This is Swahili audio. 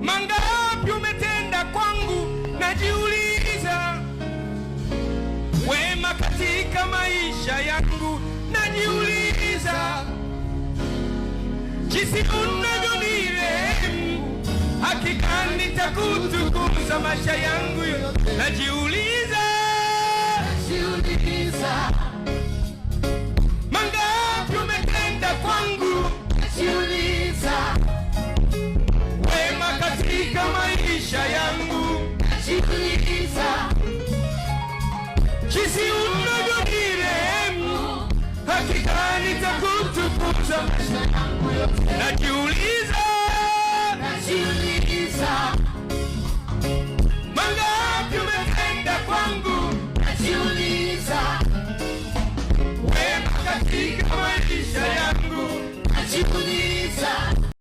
Mangapi umetenda kwangu, najiuliza. Wema katika maisha yangu, najiuliza. Jinsi unavyonirehemu, hakika nitakutukuza maisha yangu yote. Najiuliza. Mangapi umetenda kwangu, najiuliza. Wema katika maisha yangu, najiuliza. Jinsi unavyonirehemu, hakika nitakutukuza maisha yangu yote. Najiuliza.